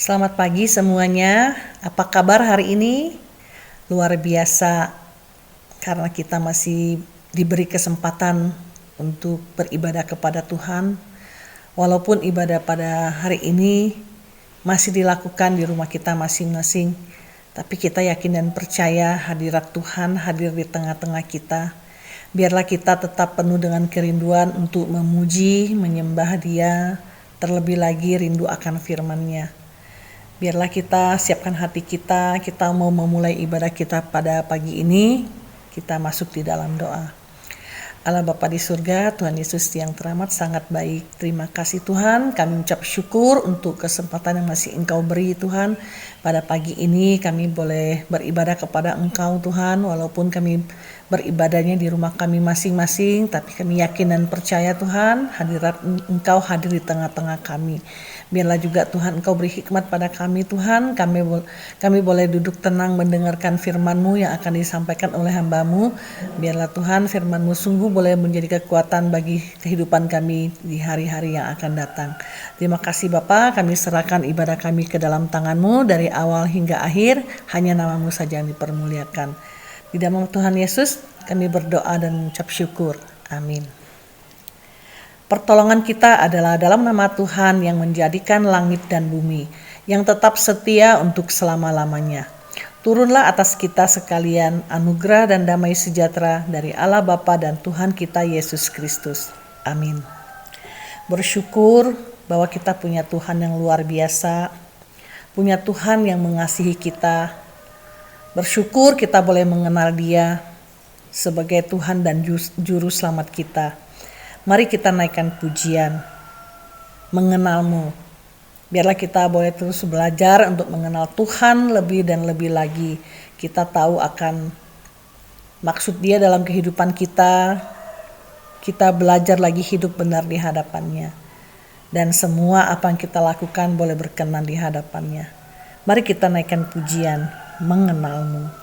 Selamat pagi semuanya. Apa kabar hari ini? Luar biasa karena kita masih diberi kesempatan untuk beribadah kepada Tuhan. Walaupun ibadah pada hari ini masih dilakukan di rumah kita masing-masing, tapi kita yakin dan percaya hadirat Tuhan hadir di tengah-tengah kita. Biarlah kita tetap penuh dengan kerinduan untuk memuji, menyembah Dia, terlebih lagi rindu akan firman-Nya. Biarlah kita siapkan hati kita mau memulai ibadah kita pada pagi ini. Kita masuk di dalam doa. Allah Bapa di surga, Tuhan Yesus yang teramat sangat baik. Terima kasih Tuhan, kami ucap syukur untuk kesempatan yang masih Engkau beri Tuhan. Pada pagi ini kami boleh beribadah kepada Engkau Tuhan, walaupun kami beribadahnya di rumah kami masing-masing, tapi kami yakin dan percaya Tuhan, hadirat Engkau hadir di tengah-tengah kami. Biarlah juga Tuhan Engkau beri hikmat pada kami Tuhan, kami boleh duduk tenang mendengarkan firman-Mu yang akan disampaikan oleh hamba-Mu. Biarlah Tuhan firman-Mu sungguh boleh menjadi kekuatan bagi kehidupan kami di hari-hari yang akan datang. Terima kasih Bapa, kami serahkan ibadah kami ke dalam tangan-Mu dari awal hingga akhir, hanya nama-Mu saja yang dipermuliakan. Di dalam Tuhan Yesus kami berdoa dan mengucap syukur. Amin. Pertolongan kita adalah dalam nama Tuhan yang menjadikan langit dan bumi, yang tetap setia untuk selama-lamanya. Turunlah atas kita sekalian anugerah dan damai sejahtera dari Allah Bapa dan Tuhan kita Yesus Kristus. Amin. Bersyukur bahwa kita punya Tuhan yang luar biasa, punya Tuhan yang mengasihi kita. Bersyukur kita boleh mengenal Dia sebagai Tuhan dan Juru Selamat kita. Mari kita naikkan pujian, mengenal-Mu. Biarlah kita boleh terus belajar untuk mengenal Tuhan lebih dan lebih lagi. Kita tahu akan maksud Dia dalam kehidupan kita. Kita belajar lagi hidup benar di hadapan-Nya. Dan semua apa yang kita lakukan boleh berkenan di hadapan-Nya. Mari kita naikkan pujian, mengenal-Mu.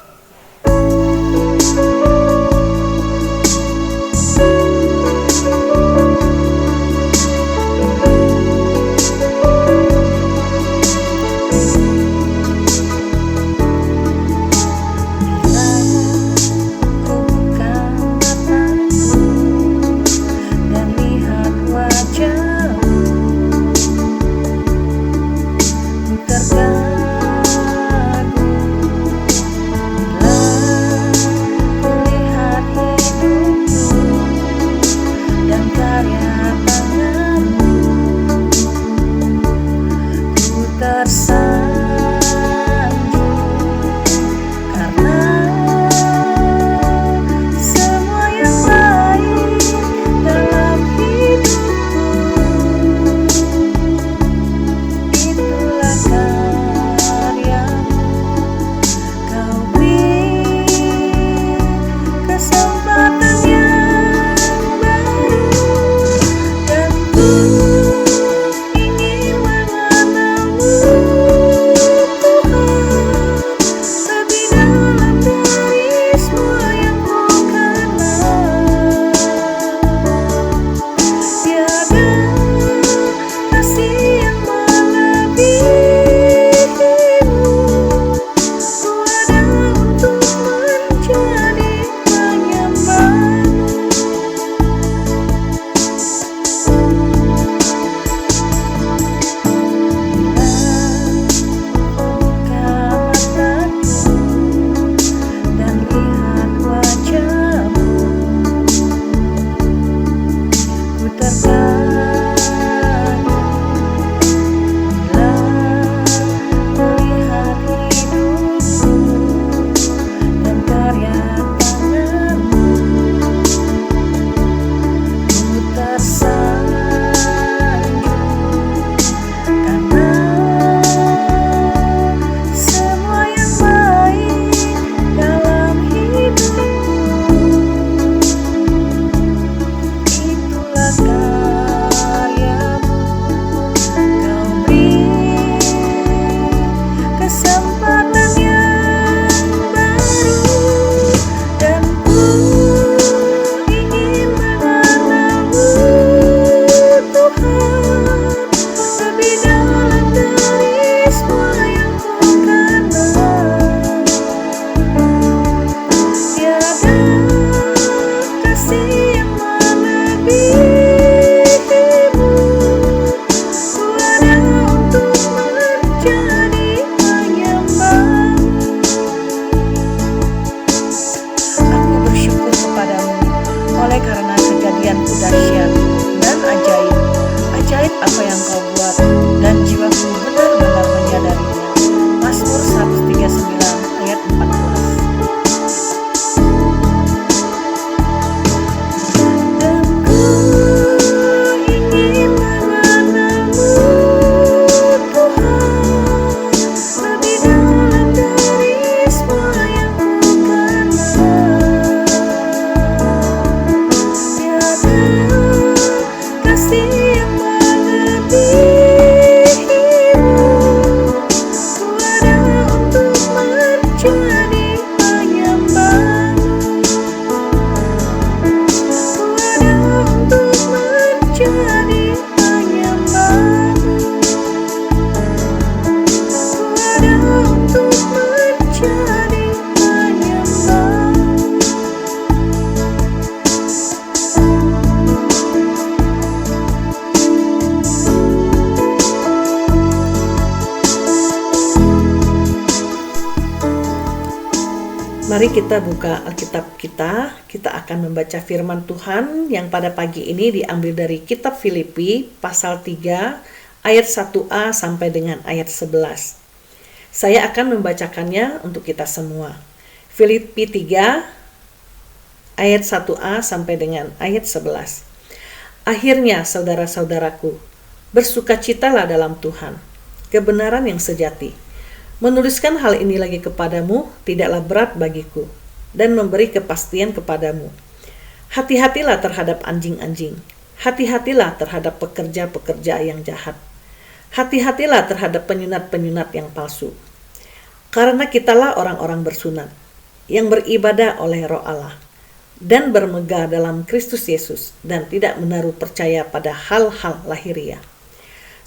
oleh karena kejadianku dahsyat dan ajaib. Ajaib apa yang kau buat, dan jiwaku benar-benar menyadarinya. Mazmur 139 ayat 14. Mari kita buka Alkitab kita. Kita akan membaca firman Tuhan yang pada pagi ini diambil dari kitab Filipi pasal 3 ayat 1a sampai dengan ayat 11. Saya akan membacakannya untuk kita semua. Filipi 3 ayat 1a sampai dengan ayat 11. Akhirnya saudara-saudaraku, bersukacitalah dalam Tuhan. Kebenaran yang sejati. Menuliskan hal ini lagi kepadamu tidaklah berat bagiku, dan memberi kepastian kepadamu. Hati-hatilah terhadap anjing-anjing. Hati-hatilah terhadap pekerja-pekerja yang jahat. Hati-hatilah terhadap penyunat-penyunat yang palsu. Karena kitalah orang-orang bersunat, yang beribadah oleh Roh Allah, dan bermegah dalam Kristus Yesus, dan tidak menaruh percaya pada hal-hal lahiriah.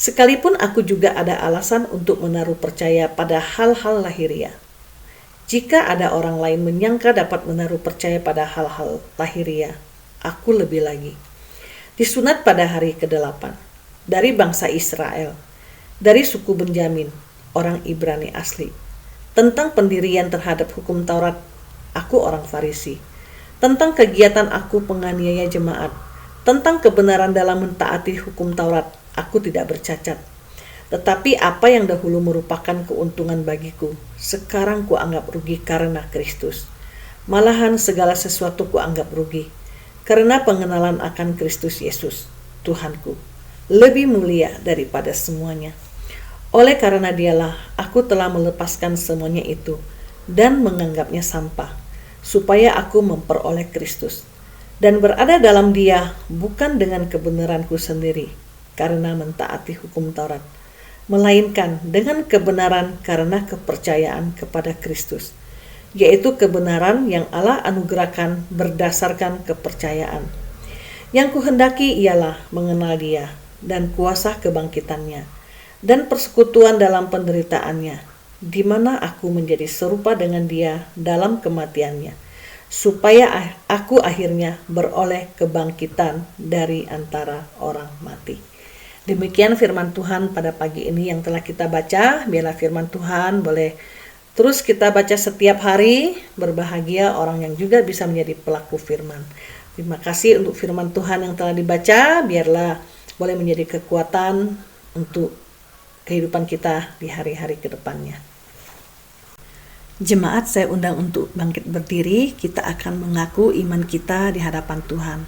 Sekalipun aku juga ada alasan untuk menaruh percaya pada hal-hal lahiriah. Jika ada orang lain menyangka dapat menaruh percaya pada hal-hal lahiriah, aku lebih lagi. Disunat pada hari ke-8, dari bangsa Israel, dari suku Benjamin, orang Ibrani asli. Tentang pendirian terhadap hukum Taurat, aku orang Farisi. Tentang kegiatan aku penganiaya jemaat, tentang kebenaran dalam mentaati hukum Taurat, aku tidak bercacat. Tetapi apa yang dahulu merupakan keuntungan bagiku, sekarang kuanggap rugi karena Kristus. Malahan segala sesuatu kuanggap rugi, karena pengenalan akan Kristus Yesus, Tuhanku, lebih mulia daripada semuanya. Oleh karena dialah, aku telah melepaskan semuanya itu, dan menganggapnya sampah, supaya aku memperoleh Kristus, dan berada dalam Dia bukan dengan kebenaranku sendiri, karena mentaati hukum Taurat, melainkan dengan kebenaran karena kepercayaan kepada Kristus, yaitu kebenaran yang Allah anugerahkan berdasarkan kepercayaan. Yang kuhendaki ialah mengenal Dia dan kuasa kebangkitannya dan persekutuan dalam penderitaannya, di mana aku menjadi serupa dengan Dia dalam kematiannya, supaya aku akhirnya beroleh kebangkitan dari antara orang mati. Demikian firman Tuhan pada pagi ini yang telah kita baca. Biarlah firman Tuhan boleh terus kita baca setiap hari. Berbahagia orang yang juga bisa menjadi pelaku firman. Terima kasih untuk firman Tuhan yang telah dibaca. Biarlah boleh menjadi kekuatan untuk kehidupan kita di hari-hari ke depannya. Jemaat, saya undang untuk bangkit berdiri. Kita akan mengaku iman kita di hadapan Tuhan.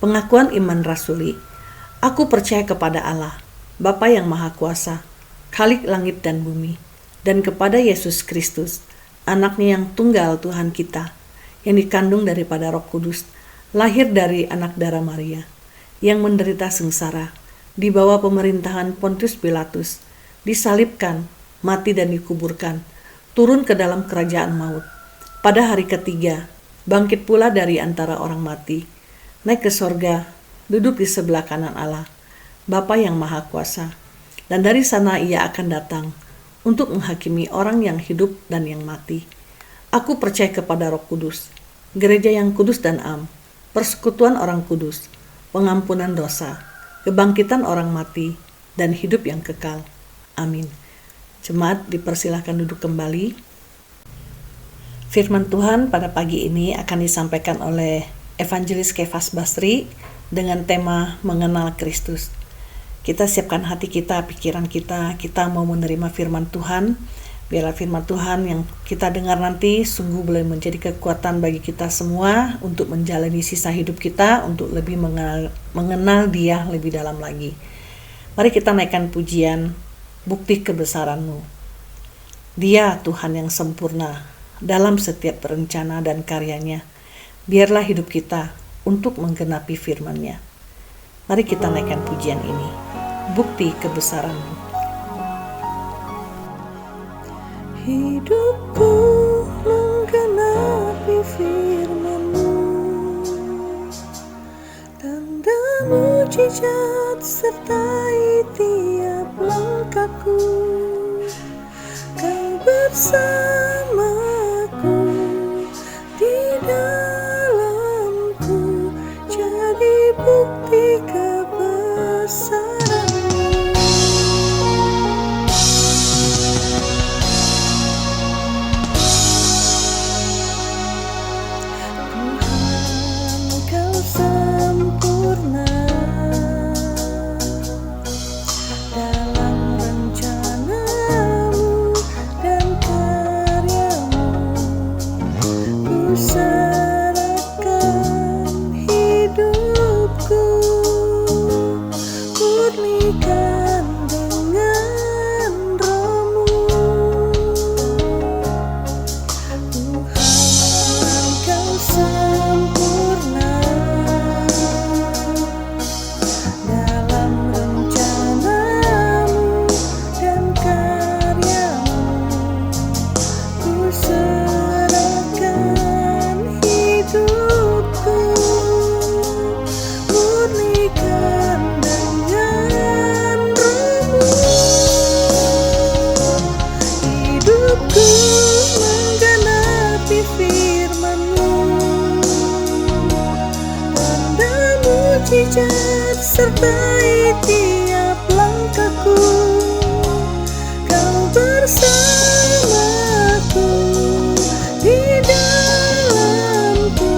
Pengakuan iman rasuli. Aku percaya kepada Allah, Bapa yang Maha Kuasa, Khalik langit dan bumi, dan kepada Yesus Kristus, Anaknya yang tunggal Tuhan kita, yang dikandung daripada Roh Kudus, lahir dari anak darah Maria, yang menderita sengsara, di bawah pemerintahan Pontius Pilatus, disalibkan, mati dan dikuburkan, turun ke dalam kerajaan maut. Pada hari ketiga, bangkit pula dari antara orang mati, naik ke sorga, duduk di sebelah kanan Allah, Bapa yang Maha Kuasa, dan dari sana Ia akan datang untuk menghakimi orang yang hidup dan yang mati. Aku percaya kepada Roh Kudus, gereja yang kudus dan am, persekutuan orang kudus, pengampunan dosa, kebangkitan orang mati, dan hidup yang kekal. Amin. Jemaat dipersilahkan duduk kembali. Firman Tuhan pada pagi ini akan disampaikan oleh Evangelis Kefas Basri dengan tema mengenal Kristus. Kita siapkan hati kita, pikiran kita mau menerima firman Tuhan. Biarlah firman Tuhan yang kita dengar nanti sungguh boleh menjadi kekuatan bagi kita semua untuk menjalani sisa hidup kita, untuk lebih mengenal Dia lebih dalam lagi. Mari kita naikkan pujian, bukti kebesaran-Mu. Dia Tuhan yang sempurna dalam setiap rencana dan karyanya. Biarlah hidup kita untuk menggenapi firman-Nya. Mari kita naikkan pujian ini. Bukti kebesaran-Mu. Hidupku menggenapi firman-Mu, tanda mujizat sertai tiap langkahku. Kau bersamaku di dalamku, jadi bukti kebesaran. Mujizat sertai tiap langkahku. Kau bersamaku di dalamku,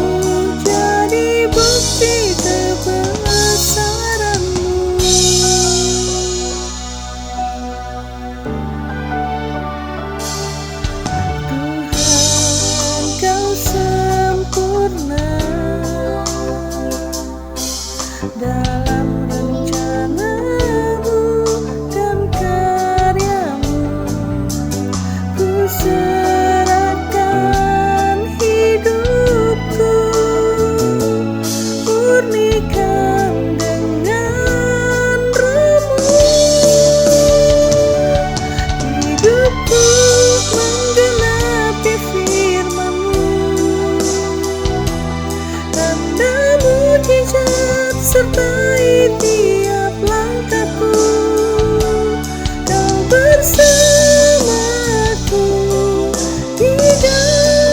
jadi bukti kebesaran-Mu. Tuhan, Kau sempurna dalam rencana-Mu dan karya-Mu. Ku serahkan hidupku, murnikan dengan Roh-Mu. Hidupku menggenapi firman-Mu, tanda mujizat sertai tiap langkahku. Kau bersamaku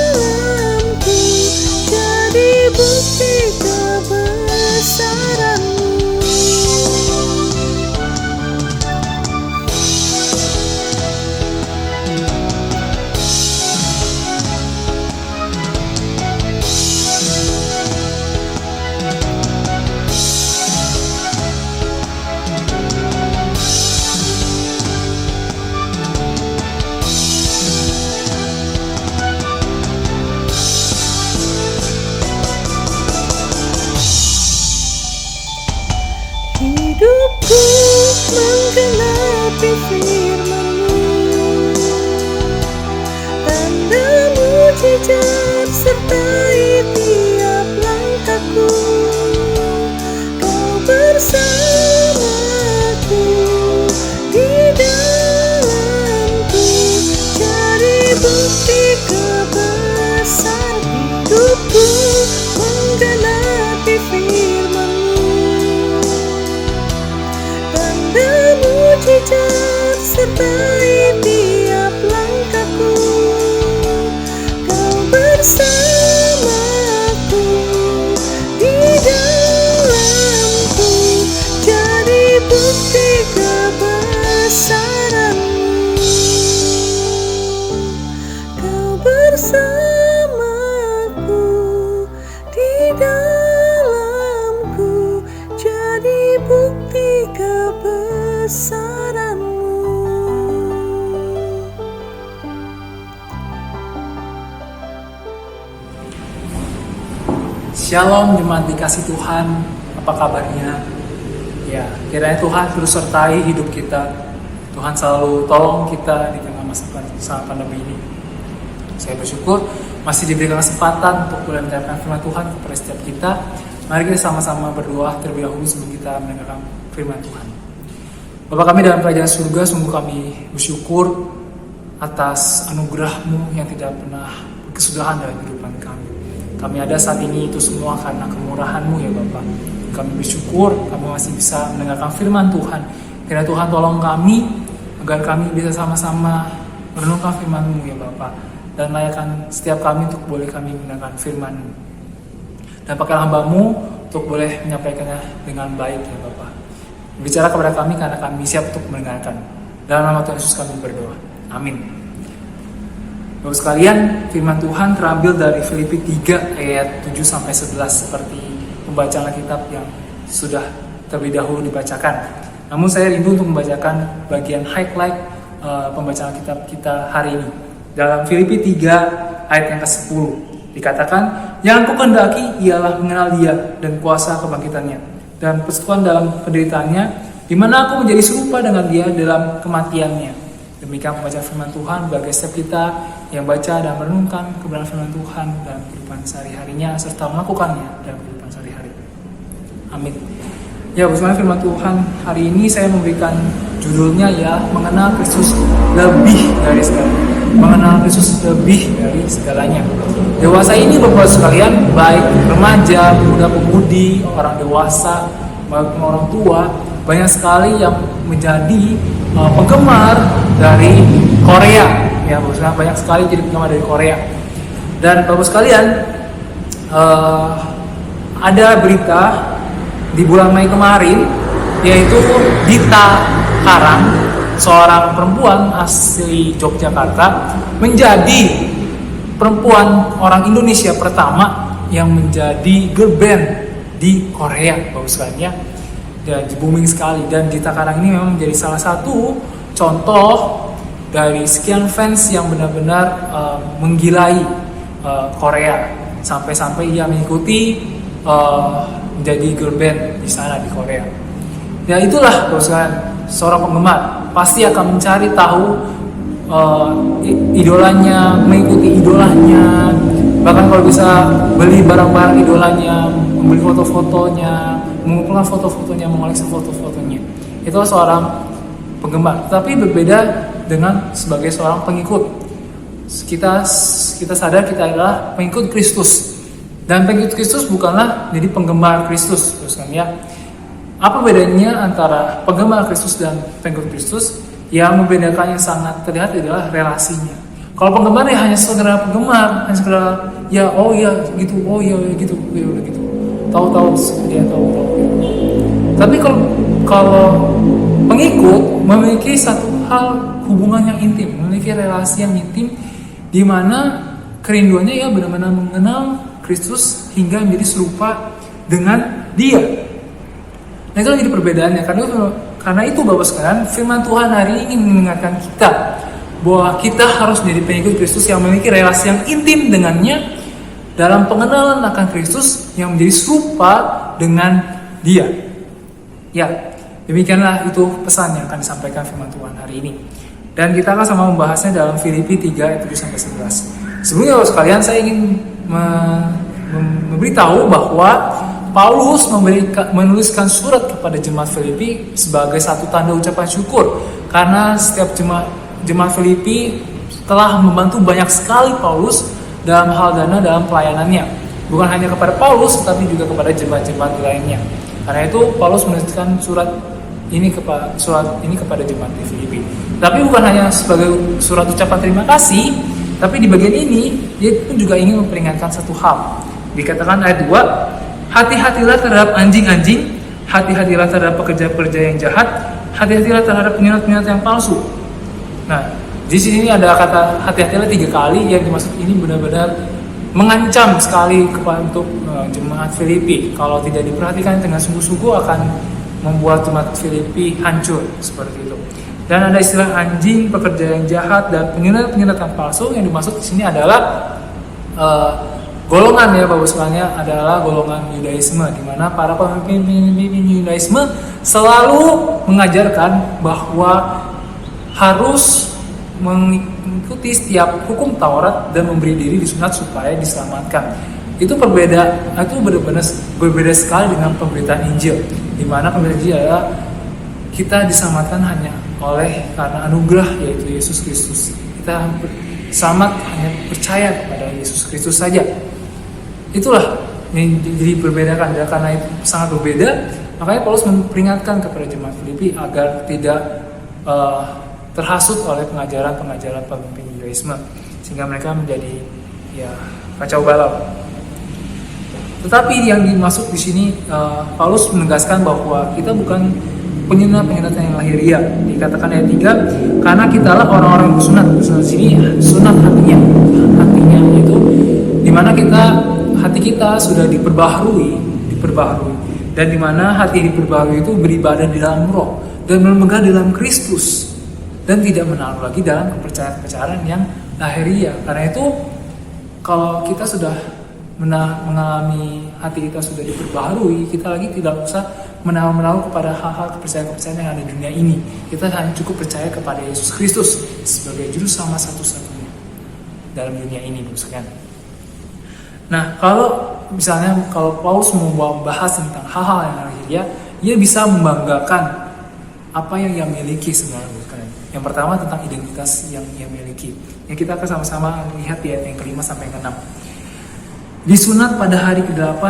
di dalamku, jadi bukti kebesaran-Mu. Hidupku menggenapi firman-Mu, tanda mujizat sertai tiap langkahku. Kau bersamaku di dalamku, jadi bukti kebesaran. Hidupku menggenapi firman-Mu, mujizat sertai tiap langkahku. Kau bersamaku di dalamku, jadi bukti kebesaran-Mu. Kau bersamaku di dalamku. kebesaran-Mu. Shalom jemaat dikasih Tuhan, apa kabarnya? Ya, kiranya Tuhan terus sertai hidup kita. Tuhan selalu tolong kita di tengah masa pandemi ini. Saya bersyukur masih diberikan kesempatan untuk boleh mendengarkan firman Tuhan kepada setiap kita. Mari kita sama-sama berdoa terlebih dahulu sebelum kita mendengarkan firman Tuhan. Bapa kami dalam kerajaan surga, sungguh kami bersyukur atas anugerah-Mu yang tidak pernah berkesudahan dalam kehidupan kami. Kami ada saat ini itu semua karena kemurahan-Mu ya Bapa. Kami bersyukur kami masih bisa mendengarkan firman Tuhan. Kiranya Tuhan tolong kami agar kami bisa sama-sama merenungkan firman-Mu ya Bapa. Dan layakkan setiap kami untuk boleh kami mendengarkan firman-Mu. Dan pakai hamba-Mu untuk boleh menyampaikannya dengan baik ya Bapa. Bicara kepada kami karena kami siap untuk mendengarkan. Dalam nama Tuhan Yesus kami berdoa. Amin. Bapak sekalian, firman Tuhan terambil dari Filipi 3 ayat 7-11 seperti pembacaan Alkitab yang sudah terlebih dahulu dibacakan. Namun saya rindu untuk membacakan bagian highlight pembacaan Alkitab kita hari ini. Dalam Filipi 3 ayat yang ke-10 dikatakan, yang aku kehendaki ialah mengenal Dia dan kuasa kebangkitannya dan persekutuan dalam penderitaannya, di mana aku menjadi serupa dengan Dia dalam kematiannya. Demikian pembacaan firman Tuhan bagi setiap kita yang baca dan merenungkan kebenaran firman Tuhan dalam kehidupan sehari-harinya serta melakukannya dalam kehidupan sehari-hari. Amin. Ya, bersama firman Tuhan hari ini saya memberikan judulnya ya, mengenal Kristus lebih dari segalanya. Mengenal Kristus lebih dari segalanya. Dewasa ini Bapak sekalian, baik remaja, muda-pemudi, orang dewasa, maupun orang tua, banyak sekali yang menjadi penggemar dari Korea. Ya, Bapak, banyak sekali jadi penggemar dari Korea. Dan Bapak sekalian, ada berita di bulan Mei kemarin, yaitu Dita Karang, seorang perempuan asli Yogyakarta, menjadi perempuan orang Indonesia pertama yang menjadi girl band di Korea, Bapak sekalian ya. Dan booming sekali, dan Dita Karang ini memang menjadi salah satu contoh dari sekian fans yang benar-benar menggilai Korea, sampai-sampai ia mengikuti menjadi girl band di sana di Korea. Ya itulah seorang penggemar pasti akan mencari tahu idolanya, mengikuti idolanya, bahkan kalau bisa beli barang-barang idolanya, membeli foto-fotonya, mengumpulkan foto-fotonya, mengoleksi foto-fotonya. Itulah seorang penggemar. Tapi berbeda dengan sebagai seorang pengikut. Kita sadar kita adalah pengikut Kristus. Dan pengikut Kristus bukanlah jadi penggemar Kristus, terus kan ya. Apa bedanya antara penggemar Kristus dan pengikut Kristus? Yang membedakan yang sangat terlihat adalah relasinya. Kalau penggemar ya hanya sekedar penggemar, hanya sekedar ya oh ya gitu, oh ya gitu, ya gitu. Tahu-tahu dia tahu-tahu. Tapi kalau pengikut memiliki satu hal, hubungan yang intim, memiliki relasi yang intim, di mana kerinduannya ya benar-benar mengenal Kristus hingga menjadi serupa dengan Dia. Nah itu jadi perbedaannya. Karena itu Bapak sekalian, firman Tuhan hari ini mengingatkan kita bahwa kita harus menjadi pengikut Kristus yang memiliki relasi yang intim dengannya dalam pengenalan akan Kristus yang menjadi serupa dengan Dia. Ya, demikianlah itu pesan yang akan disampaikan firman Tuhan hari ini. Dan kita akan sama membahasnya dalam Filipi 3 ayat 7-11. Sebelumnya Bapak sekalian, saya ingin memberitahu bahwa Paulus menuliskan surat kepada jemaat Filipi sebagai satu tanda ucapan syukur, karena setiap jemaat Filipi telah membantu banyak sekali Paulus dalam hal dana dalam pelayanannya, bukan hanya kepada Paulus tetapi juga kepada jemaat-jemaat lainnya. Karena itu Paulus menuliskan surat ini kepada jemaat di Filipi. Tapi bukan hanya sebagai surat ucapan terima kasih, tapi di bagian ini dia pun juga ingin memperingatkan satu hal. Dikatakan ayat 2, hati-hatilah terhadap anjing-anjing, hati-hatilah terhadap pekerja-pekerja yang jahat, hati-hatilah terhadap penyiar-penyiar yang palsu. Nah, di sini ada kata hati-hatilah 3 kali, yang dimaksud ini benar-benar mengancam sekali untuk jemaat Filipi. Kalau tidak diperhatikan dengan sungguh-sungguh akan membuat jemaat Filipi hancur seperti itu. Dan ada istilah anjing, pekerja yang jahat, dan pengingat yang palsu. Yang dimaksud di sini adalah golongan ya, Bapak sekalian, adalah golongan Yudaisme, di mana para pemimpin Yudaisme selalu mengajarkan bahwa harus mengikuti setiap hukum Taurat dan memberi diri disunat supaya diselamatkan. Itu benar-benar berbeda sekali dengan pemberitaan Injil, di mana pemberitaan Injil adalah kita diselamatkan hanya karena anugerah, yaitu Yesus Kristus. Kita selamat hanya percaya kepada Yesus Kristus saja. Itulah yang jadi berbeda-kan, karena itu sangat berbeda. Makanya Paulus memperingatkan kepada jemaat Filipi agar tidak terhasut oleh pengajaran-pengajaran pemimpin Yudaisme, sehingga mereka menjadi kacau balau. Tetapi yang dimaksud di sini, Paulus menegaskan bahwa kita bukan penyunat yang lahiriah. Dikatakan ayat 3, karena kitalah orang-orang yang bersunat. Bersunat di sini sunat hatinya itu dimana hati kita sudah diperbaharui, dan dimana hati diperbaharui itu beribadah di dalam Roh dan memegang dalam Kristus, dan tidak menaruh lagi dalam kepercayaan yang lahiriah. Karena itu kalau kita sudah mengalami hati kita sudah diperbaharui, kita lagi tidak usah menaruh kepada hal-hal kepercayaan yang ada di dunia ini. Kita hanya cukup percaya kepada Yesus Kristus sebagai juru selamat satu-satunya dalam dunia ini, bukan? Nah, kalau Paulus mau bahas tentang hal-hal yang lahiriah, ia bisa membanggakan apa yang ia miliki sebenarnya, bukan? Yang pertama tentang identitas yang ia miliki. Yang kita akan sama-sama lihat di ayat yang ke-5 sampai yang ke-6. Disunat pada hari ke-8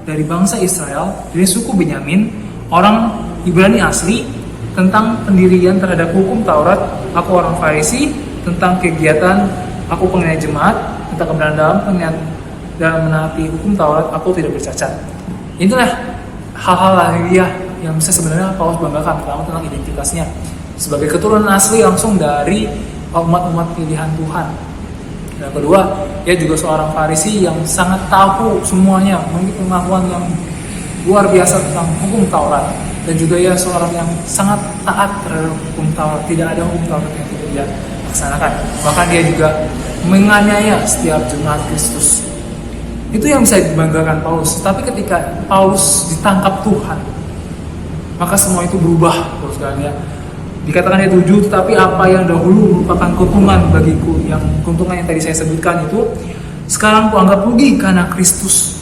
dari bangsa Israel, dari suku Benyamin, orang Ibrani asli, tentang pendirian terhadap hukum Taurat, aku orang Farisi, tentang kegiatan, aku pengingat jemaat, tentang kebenaran dalam menaati hukum Taurat, aku tidak bercacat. Itulah hal-hal lahiriah yang bisa sebenarnya Paulus banggakan. Pertama tentang identitasnya sebagai keturunan asli langsung dari umat-umat pilihan Tuhan. Dan kedua, dia juga seorang Farisi yang sangat tahu semuanya, memiliki pengetahuan yang luar biasa tentang hukum Taurat, dan juga ia seorang yang sangat taat terhadap hukum Taurat. Tidak ada hukum Taurat yang tidak dia laksanakan. Bahkan dia juga menganiaya setiap jemaat Kristus. Itu yang bisa dibanggakan Paulus. Tapi ketika Paulus ditangkap Tuhan, maka semua itu berubah, terus kalian. Dikatakan ayat 7, tetapi apa yang dahulu merupakan keuntungan bagiku, yang keuntungan yang tadi saya sebutkan itu, sekarang ku anggap rugi karena Kristus.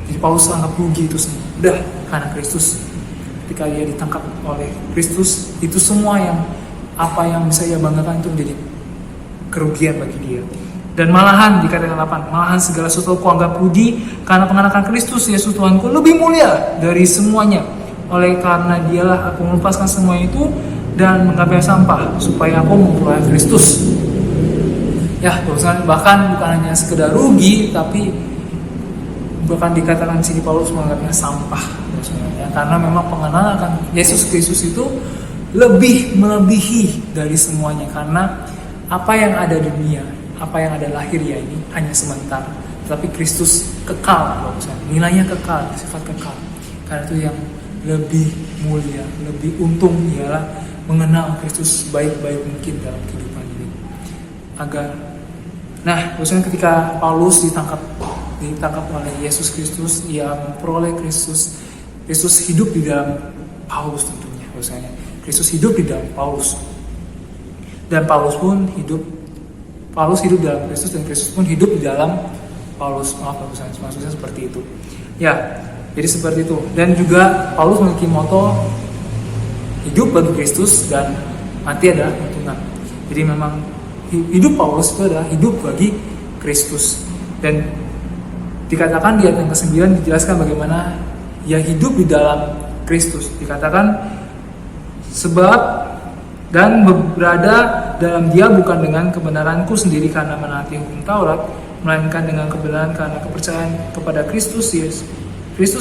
Jadi Paulus anggap rugi itu semua, udah karena Kristus. Ketika dia ditangkap oleh Kristus, itu semua apa yang bisa ia banggakan itu menjadi kerugian bagi dia. Dan malahan dikatakan 8, malahan segala sesuatu ku anggap rugi karena pengenakan Kristus Yesus Tuhanku lebih mulia dari semuanya. Oleh karena dialah aku melepaskan semua itu dan mengambil sampah supaya aku memperoleh Kristus. Ya, bahkan bukan hanya sekedar rugi, tapi bahkan dikatakan sini Paulus menganggapnya sampah. Ya, karena memang pengenalan akan Yesus Kristus itu lebih melebihi dari semuanya. Karena apa yang ada di dunia, apa yang ada lahiriah ini hanya sementara, tetapi Kristus kekal. Nilainya kekal, sifat kekal. Karena itu yang lebih mulia, lebih untung ialah mengenal Kristus sebaik-baik mungkin dalam kehidupan ini. Ketika Paulus ditangkap oleh Yesus Kristus, ia memperoleh Kristus. Kristus hidup di dalam Paulus tentunya. Kristus hidup di dalam Paulus. Dan Paulus hidup dalam Kristus, dan Kristus pun hidup di dalam Paulus. Maksudnya seperti itu. Ya, jadi seperti itu. Dan juga Paulus memiliki moto hidup bagi Kristus dan mati adalah keuntungan. Jadi memang hidup Paulus itu adalah hidup bagi Kristus. Dan dikatakan di ayat yang ke-9 dijelaskan bagaimana ia hidup di dalam Kristus. Dikatakan sebab dan berada dalam dia bukan dengan kebenaranku sendiri karena menaati hukum Taurat, melainkan dengan kebenaran karena kepercayaan kepada Kristus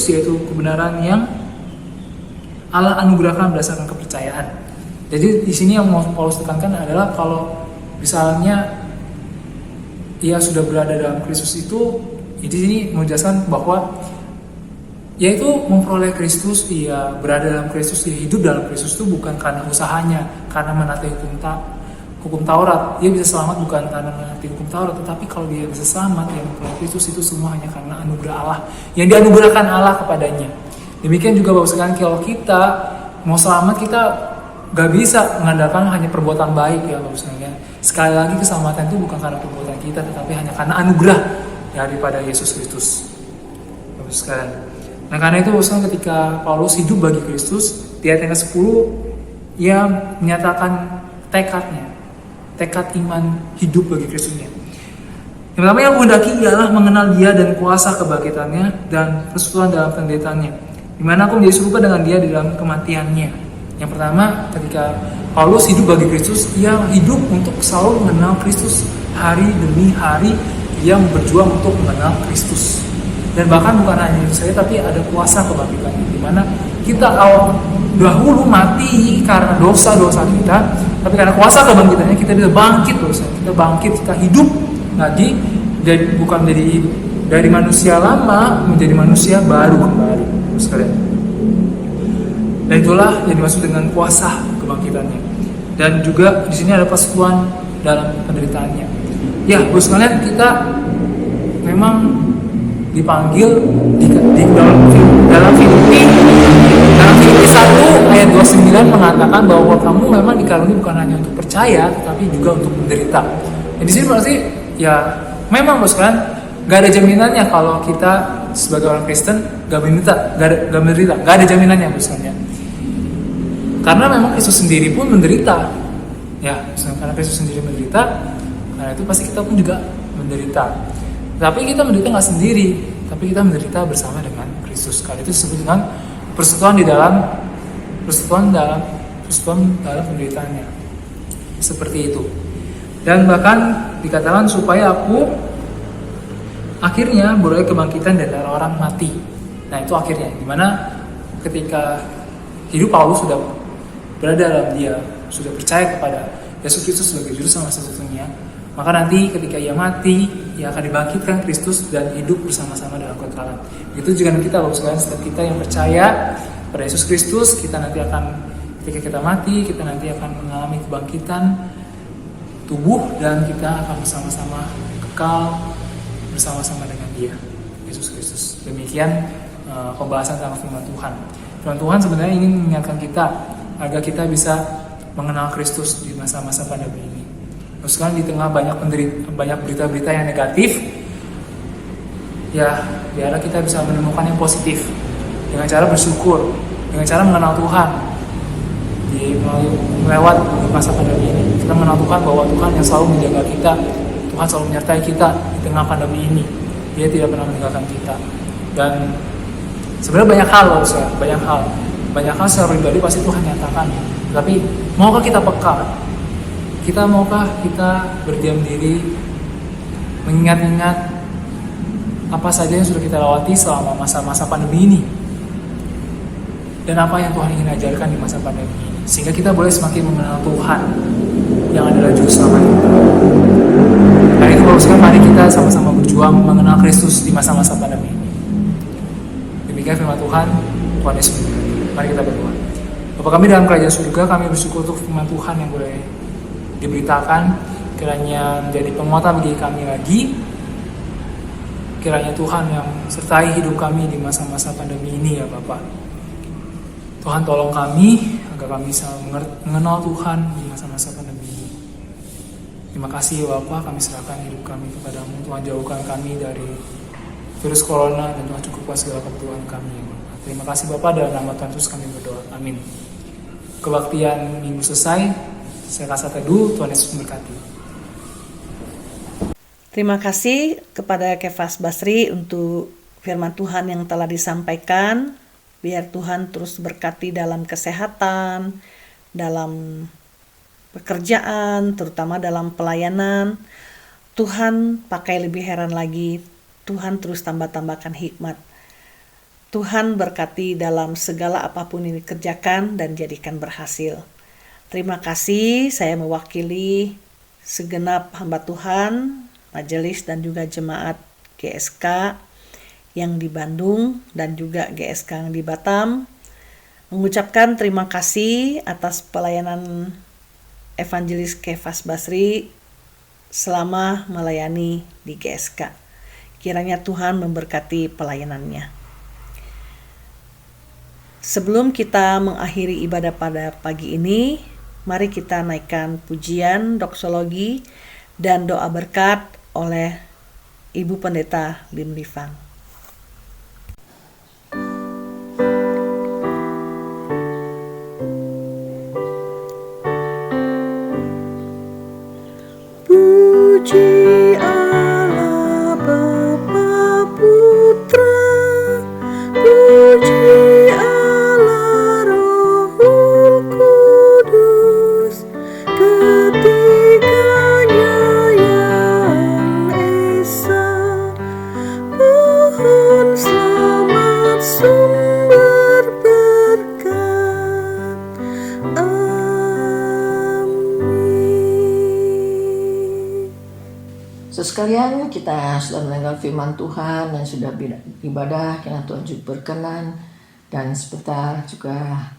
yaitu kebenaran yang Allah anugerahkan berdasarkan kepercayaan. Jadi di sini yang mau Paulus tekankan adalah kalau misalnya ia sudah berada dalam Kristus itu, di sini menjelaskan bahwa yaitu memperoleh Kristus, dia berada dalam Kristus, dia hidup dalam Kristus itu bukan karena usahanya, karena menaati hukum Taurat. Dia bisa selamat bukan karena menaati hukum Taurat, tetapi kalau dia bisa selamat, dia memperoleh Kristus, itu semua hanya karena anugerah Allah yang dianugerahkan Allah kepadanya. Demikian juga Bapak sekalian, kalau kita mau selamat, kita gak bisa mengandalkan hanya perbuatan baik ya Bapak sekalian. Sekali lagi, keselamatan itu bukan karena perbuatan kita, tetapi hanya karena anugerah daripada Yesus Kristus, Bapak sekalian. Nah, karena itu Bapak, ketika Paulus hidup bagi Kristus, di ayat yang ke-10 ia menyatakan tekad iman hidup bagi Kristusnya. Yang pertama yang menghendaki ialah mengenal Dia dan kuasa kebangkitannya dan persekutuan dalam penderitaannya, di mana aku menjadi serupa dengan Dia di dalam kematiannya. Yang pertama, ketika Paulus hidup bagi Kristus, ia hidup untuk selalu mengenal Kristus. Hari demi hari dia berjuang untuk mengenal Kristus. Dan bahkan bukan hanya itu saja, tapi ada kuasa kebangkitan, di mana kita dahulu mati karena dosa-dosa kita, tapi karena kuasa kebangkitannya kita bisa bangkit dosa. Kita bangkit, kita hidup lagi, dan bukan dari manusia lama menjadi manusia baru kembali, sekalian. Dan itulah yang dimaksud dengan kuasa kebangkitannya. Dan juga di sini ada persekutuan dalam penderitaannya. Ya, Bos sekalian, kita memang dipanggil dalam Filipi 1 ayat 29 mengatakan bahwa kamu memang dikaruniai bukan hanya untuk percaya, tetapi juga untuk menderita. Dan di sini berarti ya memang Bos sekalian, gak ada jaminannya kalau kita sebagai orang Kristen gak menderita, gak ada jaminannya Bos sekalian. Karena memang Kristus sendiri pun menderita. Ya, karena Kristus sendiri menderita, karena itu pasti kita pun juga menderita. Tapi kita menderita nggak sendiri, tapi kita menderita bersama dengan Kristus. Karena itu disebut dengan persekutuan dalam penderitaannya. Seperti itu. Dan bahkan dikatakan supaya aku akhirnya beroleh kebangkitan dari orang mati. Nah, itu akhirnya, dimana ketika hidup Paulus sudah berada dalam Dia, sudah percaya kepada Yesus Kristus sebagai juru selamat satu-satunya, maka nanti ketika ia mati, ia akan dibangkitkan Kristus dan hidup bersama-sama dalam kekekalan. Itu juga kita Bapak sekalian, setiap kita yang percaya pada Yesus Kristus, kita nanti akan, ketika kita mati, kita nanti akan mengalami kebangkitan tubuh dan kita akan bersama-sama kekal bersama-sama dengan Dia, Yesus Kristus. Demikian pembahasan tentang firman Tuhan. Firman Tuhan sebenarnya ingin mengingatkan kita agar kita bisa mengenal Kristus di masa-masa pandemi ini. Terus kan di tengah banyak berita-berita yang negatif, ya biarlah kita bisa menemukan yang positif dengan cara bersyukur, dengan cara mengenal Tuhan melewat masa pandemi ini. Kita mengenal Tuhan bahwa Tuhan yang selalu menjaga kita, Tuhan selalu menyertai kita di tengah pandemi ini. Dia tidak pernah meninggalkan kita. Dan sebenarnya banyak hal secara pribadi pasti Tuhan nyatakan. Tapi maukah kita peka? Maukah kita berdiam diri, mengingat-ingat apa saja yang sudah kita lewati selama masa-masa pandemi ini, dan apa yang Tuhan ingin ajarkan di masa pandemi ini, sehingga kita boleh semakin mengenal Tuhan yang adalah juru selamat kita. Hari itu Bapak sekalian, mari kita sama-sama berjuang mengenal Kristus di masa-masa pandemi ini. Demikian firman Tuhan. Tuhan Yesus memberkati. Mari kita berdoa. Bapa kami dalam kerajaan surga, kami bersyukur untuk firman Tuhan yang boleh diberitakan, kiranya menjadi penguatan bagi kami lagi. Kiranya Tuhan yang sertai hidup kami di masa-masa pandemi ini ya Bapak. Tuhan tolong kami agar kami bisa mengenal Tuhan di masa-masa pandemi ini. Terima kasih ya Bapak, kami serahkan hidup kami kepadamu. Tuhan jauhkan kami dari virus corona dan Tuhan cukupkan segala kebutuhan kami ya Bapak. Terima kasih Bapak, dalam nama Tuhan Yesus kami berdoa. Amin. Kebaktian minggu selesai. Saya rasa teduh. Tuhan Yesus memberkati. Terima kasih kepada Kefas Basri untuk firman Tuhan yang telah disampaikan. Biar Tuhan terus berkati dalam kesehatan, dalam pekerjaan, terutama dalam pelayanan. Tuhan pakai lebih heran lagi. Tuhan terus tambahkan hikmat. Tuhan berkati dalam segala apapun yang dikerjakan dan jadikan berhasil. Terima kasih, saya mewakili segenap hamba Tuhan, majelis dan juga jemaat GSK yang di Bandung dan juga GSK yang di Batam. Mengucapkan terima kasih atas pelayanan Evangelis Kefas Basri selama melayani di GSK. Kiranya Tuhan memberkati pelayanannya. Sebelum kita mengakhiri ibadah pada pagi ini, mari kita naikkan pujian, doksologi, dan doa berkat oleh Ibu Pendeta Lim Rifang. Puji Allah Bapa Putra, puji Allah Rohul Kudus, ketiganya yang esa. Mohon selamat sumber berkat. Amin. Sekalian, kita sudah mendengar firman Tuhan dan sudah ibadah, kiranya Tuhan juga berkenan. Dan sebentar juga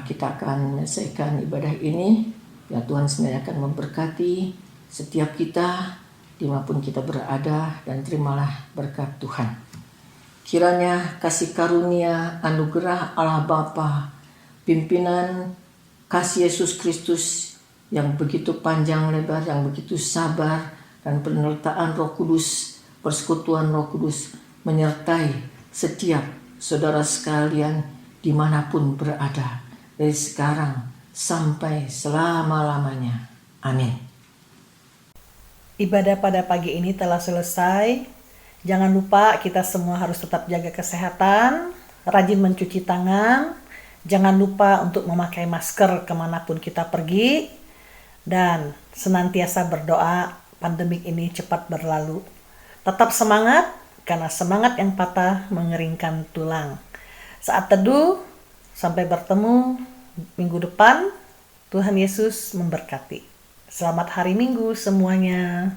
kita akan menyelesaikan ibadah ini. Ya, Tuhan sendiri akan memberkati setiap kita dimanapun kita berada, dan terimalah berkat Tuhan. Kiranya kasih karunia, anugerah Allah Bapa, pimpinan kasih Yesus Kristus yang begitu panjang lebar, yang begitu sabar, dan penyertaan Roh Kudus, persekutuan Roh Kudus menyertai setiap saudara sekalian dimanapun berada, dari sekarang sampai selama-lamanya. Amin. Ibadah pada pagi ini telah selesai. Jangan lupa kita semua harus tetap jaga kesehatan, rajin mencuci tangan, jangan lupa untuk memakai masker kemanapun kita pergi, dan senantiasa berdoa pandemik ini cepat berlalu. Tetap semangat, karena semangat yang patah mengeringkan tulang. Saat teduh, sampai bertemu minggu depan. Tuhan Yesus memberkati. Selamat hari Minggu semuanya.